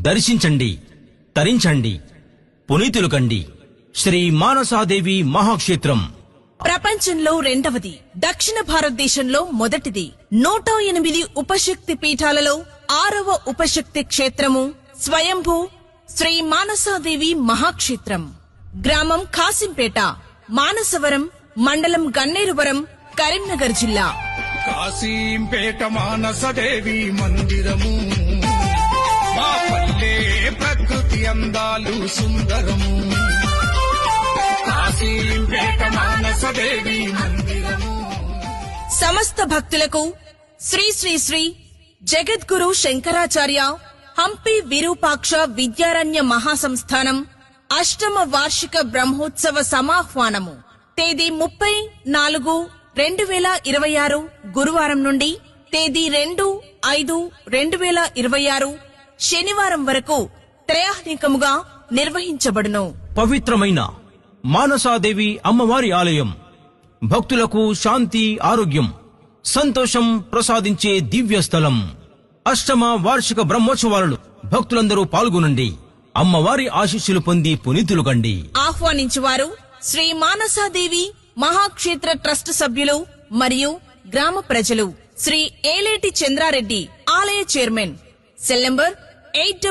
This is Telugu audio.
దర్శించండి, తరించండి, పునీతులు కండి. శ్రీ మానసాదేవి మహాక్షేత్రం ప్రపంచంలో రెండవది, దక్షిణ భారతదేశంలో మొదటిది. 108 ఉపశక్తి పీఠాలలో 6వ ఉపశక్తి క్షేత్రము స్వయంభూ శ్రీ మానసాదేవి మహాక్షేత్రం. గ్రామం కాసింపేట, మానసవరం మండలం, గన్నేరువరం, కరీంనగర్ జిల్లా. కాసింపేట మానసదేవి మందిరము, మా పల్లె ప్రకృతి అందాలు సుందరము. కాసింపేట మానసదేవి మందిరము. సమస్త భక్తులకు శ్రీ శ్రీ శ్రీ జగద్గురు శంకరాచార్య హంపి విరూపాక్ష విద్యారణ్య మహాసంస్థానం అష్టమ వార్షిక బ్రహ్మోత్సవ సమాహ్వానము. తేదీ 30/4/2026 గురువారం నుండి తేదీ 2/5/2026 శనివారం వరకు త్రయాహ్నికముగా నిర్వహించబడును. పవిత్రమైన మానసాదేవి అమ్మవారి ఆలయం భక్తులకు శాంతి, ఆరోగ్యం, సంతోషం ప్రసాదించే దివ్య స్థలం. అష్టమ వార్షిక బ్రహ్మోత్సవాలలో భక్తులందరూ పాల్గొనండి. అమ్మవారి ఆశీస్సులు పొంది పునీతులు కండి. ఆహ్వానించువారు శ్రీ మానసాదేవి మహాక్షేత్ర ట్రస్ట్ సభ్యులు మరియు గ్రామ ప్రజలు. శ్రీ ఏలేటి చంద్రారెడ్డి, ఆలయ చైర్మన్. Cell number 8